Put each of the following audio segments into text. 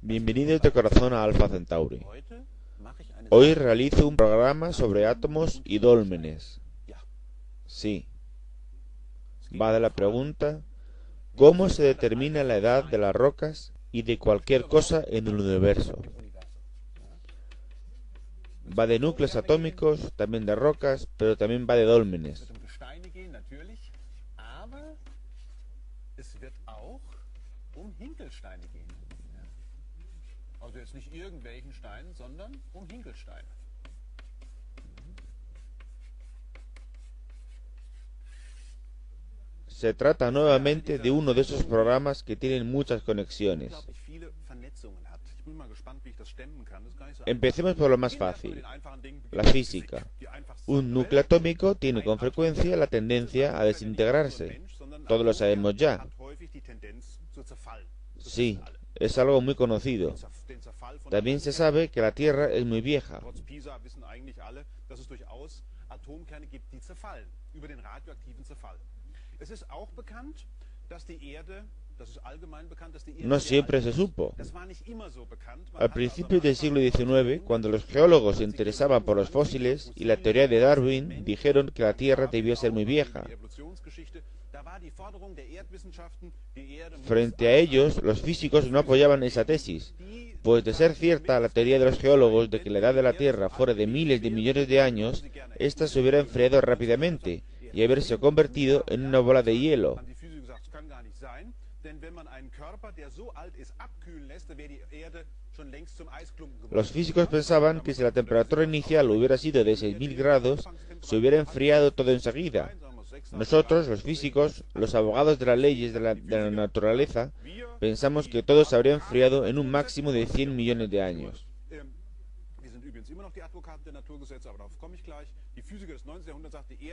Bienvenidos de corazón a Alpha Centauri. Hoy realizo un programa sobre átomos y dólmenes. Sí. Va de la pregunta: ¿cómo se determina la edad de las rocas y de cualquier cosa en el universo? Va de núcleos atómicos, también de rocas, pero también va de dólmenes. Se trata nuevamente de uno de esos programas que tienen muchas conexiones. Empecemos por lo más fácil, la física. Un núcleo atómico tiene con frecuencia la tendencia a desintegrarse. Todos lo sabemos ya. Sí, es algo muy conocido. También se sabe que la Tierra es muy vieja. No siempre se supo. Al principio del siglo XIX, cuando los geólogos se interesaban por los fósiles y la teoría de Darwin, dijeron que la Tierra debió ser muy vieja. Frente a ellos, los físicos no apoyaban esa tesis, pues de ser cierta la teoría de los geólogos de que la edad de la Tierra fuera de miles de millones de años, ésta se hubiera enfriado rápidamente y haberse convertido en una bola de hielo. Los físicos pensaban que si la temperatura inicial hubiera sido de 6000 grados, se hubiera enfriado todo enseguida. Nosotros, los físicos, los abogados de las leyes de la naturaleza, pensamos que todo se habría enfriado en un máximo de 100 millones de años.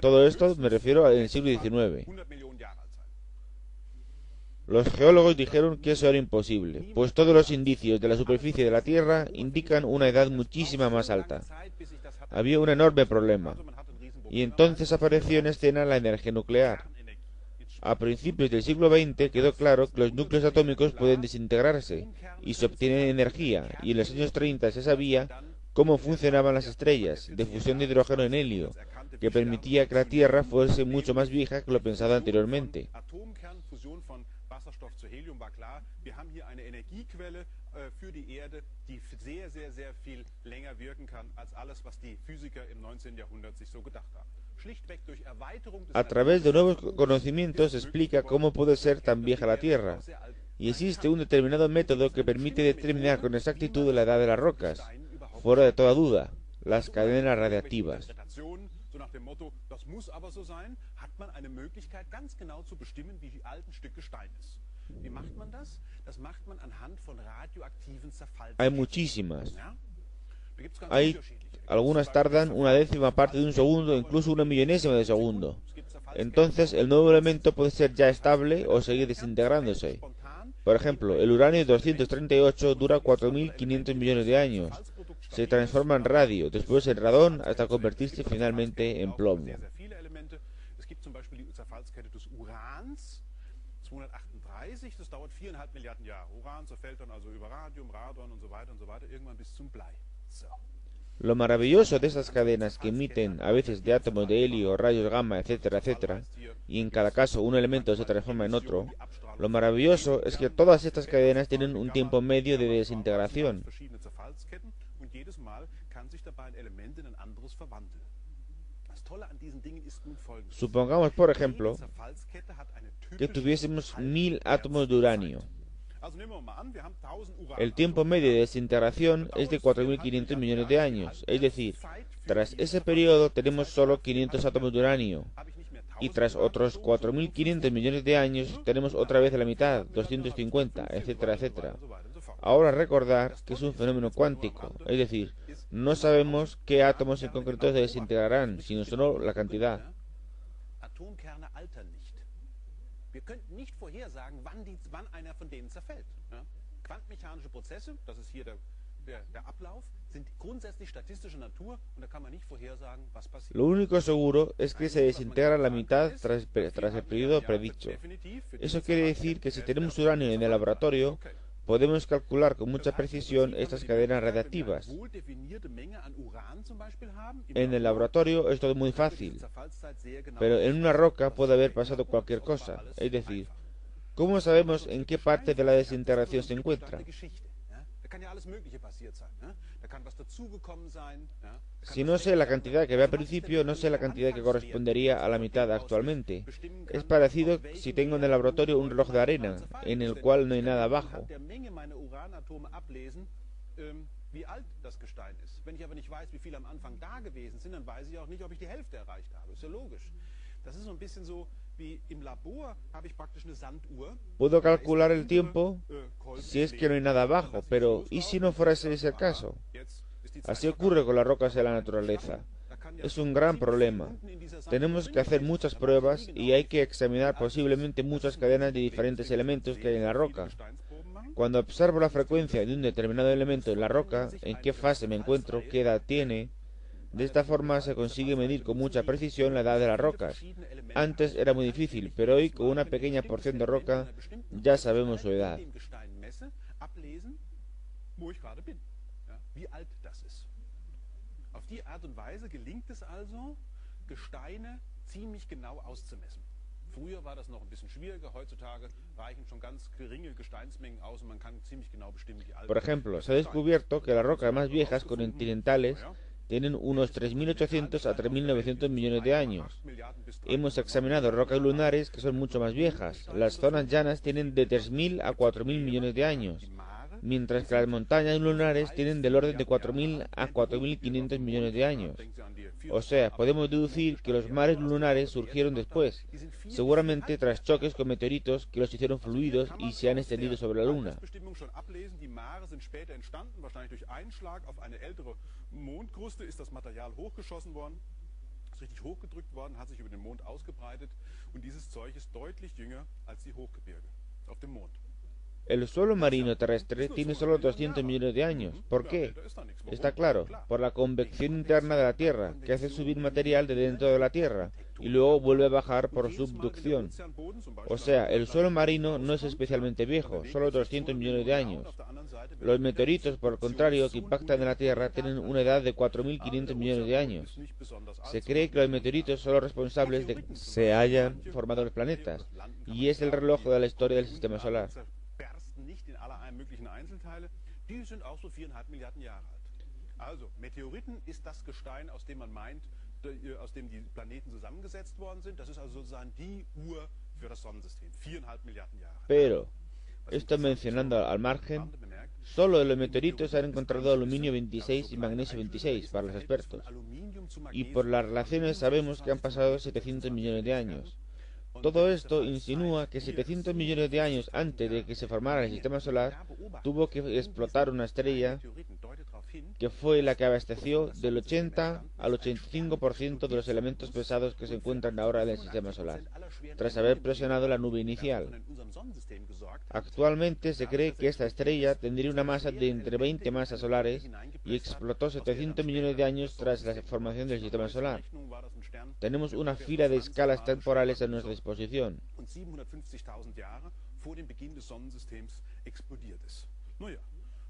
Todo esto me refiero al siglo XIX. Los geólogos dijeron que eso era imposible, pues todos los indicios de la superficie de la Tierra indican una edad muchísima más alta. Había un enorme problema, y entonces apareció en escena la energía nuclear. A principios del siglo XX quedó claro que los núcleos atómicos pueden desintegrarse y se obtiene energía, y en los años 30 se sabía cómo funcionaban las estrellas de fusión de hidrógeno en helio, que permitía que la Tierra fuese mucho más vieja que lo pensado anteriormente. A través de nuevos conocimientos se explica cómo puede ser tan vieja la Tierra, y existe un determinado método que permite determinar con exactitud la edad de las rocas, fuera de toda duda, las cadenas radiactivas. Hay muchísimas. Algunas tardan una décima parte de un segundo, incluso una millonésima de segundo. Entonces, el nuevo elemento puede ser ya estable o seguir desintegrándose. Por ejemplo, el uranio 238 dura 4500 millones de años. Se transforma en radio, después en radón, hasta convertirse finalmente en plomo. Das dauert 4,5 Milliarden Jahre. Uran zerfällt dann also über Radium, Radon und so weiter, irgendwann bis zum Blei. Lo maravilloso de estas cadenas que emiten a veces de átomos de helio, rayos gamma, etcétera, etcétera, y en cada caso un elemento se transforma en otro, lo maravilloso es que todas estas cadenas tienen un tiempo medio de desintegración. Supongamos, por ejemplo, que tuviésemos 1000 átomos de uranio. El tiempo medio de desintegración es de 4500 millones de años, es decir, tras ese periodo tenemos solo 500 átomos de uranio, y tras otros 4500 millones de años tenemos otra vez la mitad, 250, etcétera, etcétera. Ahora recordar que es un fenómeno cuántico, es decir, no sabemos qué átomos en concreto se desintegrarán, sino solo la cantidad. Wir könnten nicht vorhersagen, wann einer von denen zerfällt. Quantenmechanische Prozesse, das ist hier der Ablauf, sind grundsätzlich statistischer Natur und da kann man nicht vorhersagen, was passiert. Lo único seguro es que se desintegra la mitad tras el periodo predicho. Eso quiere decir que si tenemos uranio en el laboratorio, Podemos calcular con mucha precisión estas cadenas radiactivas. En el laboratorio es todo muy fácil, pero en una roca puede haber pasado cualquier cosa. Es decir, ¿cómo sabemos en qué parte de la desintegración se encuentra? Si no sé la cantidad que ve al principio, no sé la cantidad que correspondería a la mitad actualmente. Es parecido si tengo en el laboratorio un reloj de arena, en el cual no hay nada abajo. Wie alt das Gestein ist. Wenn ich aber nicht weiß, wie viel am Anfang da gewesen sind, dann weiß ich auch nicht, ob ich die Hälfte erreicht habe. Ist ja logisch. Das ist so ein bisschen so wie im Labor habe ich praktisch eine Sanduhr. Puedo calcular el tiempo si es que no hay nada abajo, pero ¿y si no fuera ese el caso? Así ocurre con las rocas de la naturaleza. Es un gran problema. Tenemos que hacer muchas pruebas y hay que examinar posiblemente muchas cadenas de diferentes elementos que hay en la roca. Cuando observo la frecuencia de un determinado elemento en la roca, en qué fase me encuentro, qué edad tiene, de esta forma se consigue medir con mucha precisión la edad de las rocas. Antes era muy difícil, pero hoy con una pequeña porción de roca ya sabemos su edad. Auf die Art und Weise gelingt es also, Gesteine ziemlich genau auszumessen. Früher war das noch ein bisschen schwieriger, heutzutage reichen schon ganz geringe Gesteinsmengen aus und man kann ziemlich genau bestimmen, wie alt. Por ejemplo, se ha descubierto que las rocas más viejas continentales tienen unos 3.800 a 3.900 millones de años. Hemos examinado rocas lunares que son mucho más viejas. Las zonas llanas tienen de 3.000 a 4.000 millones de años, mientras que las montañas lunares tienen del orden de 4.000 a 4.500 millones de años. O sea, podemos deducir que los mares lunares surgieron después, seguramente tras choques con meteoritos que los hicieron fluidos y se han extendido sobre la Luna. El suelo marino terrestre tiene solo 200 millones de años. ¿Por qué? Está claro, por la convección interna de la Tierra, que hace subir material de dentro de la Tierra y luego vuelve a bajar por subducción. O sea, el suelo marino no es especialmente viejo, solo 200 millones de años. Los meteoritos, por el contrario, que impactan en la Tierra, tienen una edad de 4.500 millones de años. Se cree que los meteoritos son los responsables de que se hayan formado los planetas, y es el reloj de la historia del Sistema Solar. Die sind auch so 4,5 Milliarden Jahre alt. Also, Meteoriten ist das Gestein, aus dem man meint, aus dem die Planeten zusammengesetzt worden sind. Das ist also sozusagen die Uhr für das Sonnensystem. 4,5 Milliarden Jahre. Pero, esto mencionando al margen, solo en los meteoritos se han encontrado aluminio 26 y magnesio 26 para los expertos. Y por las relaciones sabemos que han pasado 700 millones de años. Todo esto insinúa que 700 millones de años antes de que se formara el Sistema Solar, tuvo que explotar una estrella que fue la que abasteció del 80 al 85% de los elementos pesados que se encuentran ahora en el Sistema Solar, tras haber presionado la nube inicial. Actualmente se cree que esta estrella tendría una masa de entre 20 masas solares y explotó 700 millones de años tras la formación del Sistema Solar. Tenemos una fila de escalas temporales a nuestra disposición.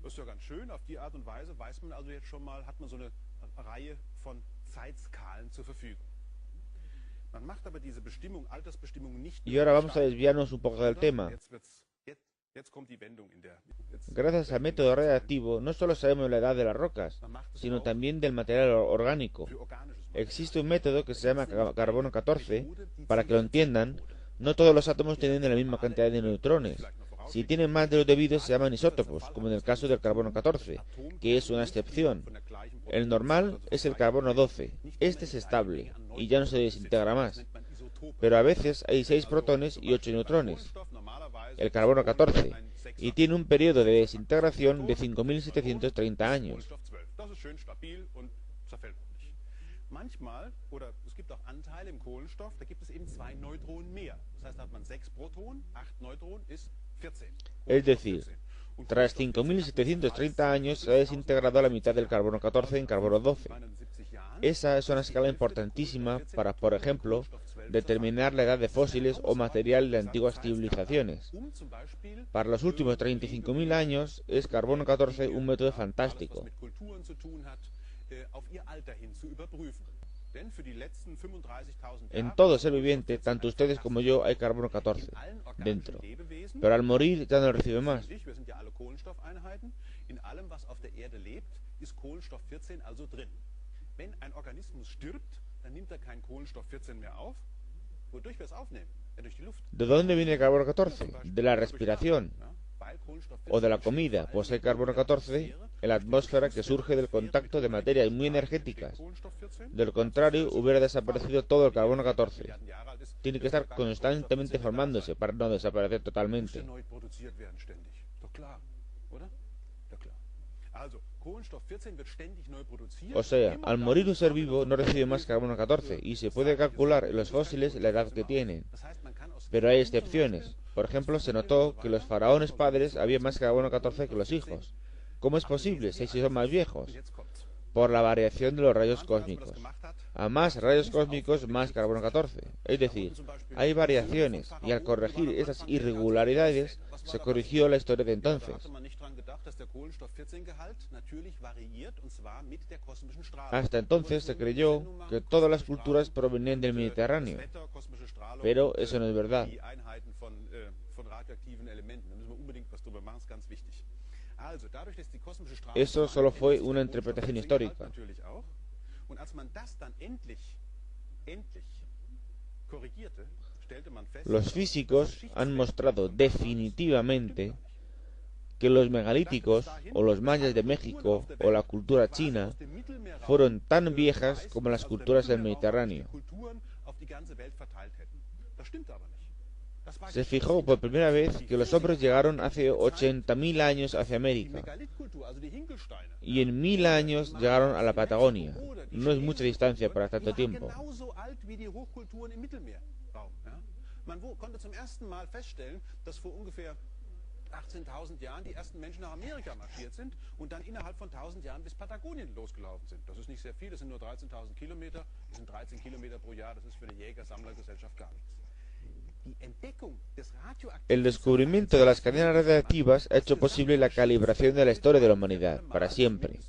Das ist ja ganz schön. Auf die Art und Weise weiß man also jetzt schon mal, hat man so eine Reihe von Zeitskalen zur Verfügung. Man macht aber diese Bestimmung, Altersbestimmung nicht. Y ahora vamos a desviarnos un poco del tema. Gracias al método radiactivo, no solo sabemos la edad de las rocas, sino también del material orgánico. Existe un método que se llama carbono 14. Para que lo entiendan, no todos los átomos tienen la misma cantidad de neutrones. Si tienen más de los debidos se llaman isótopos, como en el caso del carbono 14, que es una excepción. El normal es el carbono 12. Este es estable y ya no se desintegra más. Pero a veces hay 6 protones y 8 neutrones. El carbono 14, y tiene un periodo de desintegración de 5.730 años. Manchmal, oder es gibt auch Anteile im Kohlenstoff, da gibt es eben 2 Neutronen mehr. Das heißt, da hat man 6 Protonen, 8 Neutronen ist 14. Es decir, tras 5.730 años se ha desintegrado la mitad del carbono 14 en carbono 12. Esa es una escala importantísima para, por ejemplo, determinar la edad de fósiles o material de antiguas civilizaciones. Para los últimos 35.000 años es carbono 14 un método fantástico. En todo ser viviente, tanto ustedes como yo, hay carbono 14 dentro. Pero al morir ya no recibe más. ¿De dónde viene el carbono 14? De la respiración o de la comida, pues hay carbono 14 en la atmósfera que surge del contacto de materias muy energéticas. De lo contrario, hubiera desaparecido todo el carbono 14. Tiene que estar constantemente formándose para no desaparecer totalmente. O sea, al morir un ser vivo no recibe más carbono 14 y se puede calcular en los fósiles la edad que tienen. Pero hay excepciones. Por ejemplo, se notó que los faraones padres había más carbono 14 que los hijos. ¿Cómo es posible si son más viejos? Por la variación de los rayos cósmicos. A más rayos cósmicos, más carbono 14. Es decir, hay variaciones, y al corregir esas irregularidades, se corrigió la historia de entonces. Hasta entonces se creyó que todas las culturas provenían del Mediterráneo. Pero eso no es verdad. Eso solo fue una interpretación histórica. Los físicos han mostrado definitivamente que los megalíticos, o los mayas de México, o la cultura china, fueron tan viejas como las culturas del Mediterráneo. Se fijó por primera vez que los hombres llegaron hace 80.000 años hacia América, y en 1000 años llegaron a la Patagonia. No es mucha distancia para tanto tiempo. Man konnte zum ersten Mal feststellen, dass vor ungefähr 18.000 Jahren die ersten Menschen nach Amerika marschiert sind und dann innerhalb von 1.000 Jahren bis Patagonien losgelaufen sind. Das ist nicht sehr viel, das sind nur 13.000 Kilometer, das sind 13 Kilometer pro Jahr, das ist für eine Jäger-Sammler-Gesellschaft gar nichts. El descubrimiento de las cadenas radiactivas ha hecho posible la calibración de la historia de la humanidad, para siempre.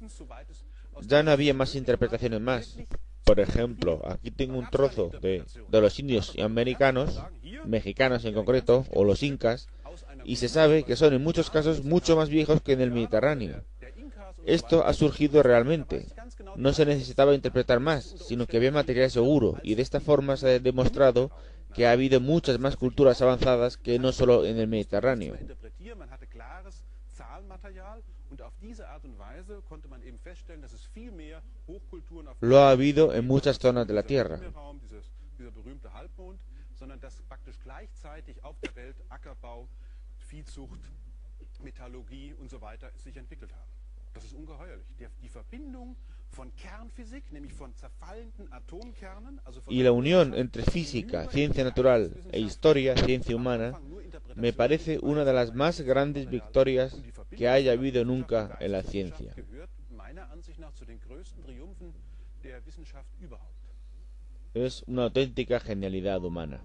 Ya no había más interpretaciones más. Por ejemplo, aquí tengo un trozo de los indios americanos, mexicanos en concreto, o los incas, y se sabe que son en muchos casos mucho más viejos que en el Mediterráneo. Esto ha surgido realmente. No se necesitaba interpretar más, sino que había material seguro, y de esta forma se ha demostrado que ha habido muchas más culturas avanzadas que no solo en el Mediterráneo. Lo ha habido en muchas zonas de la Tierra. Y la unión entre física, ciencia natural e historia, ciencia humana, me parece una de las más grandes victorias que haya habido nunca en la ciencia. Es una auténtica genialidad humana.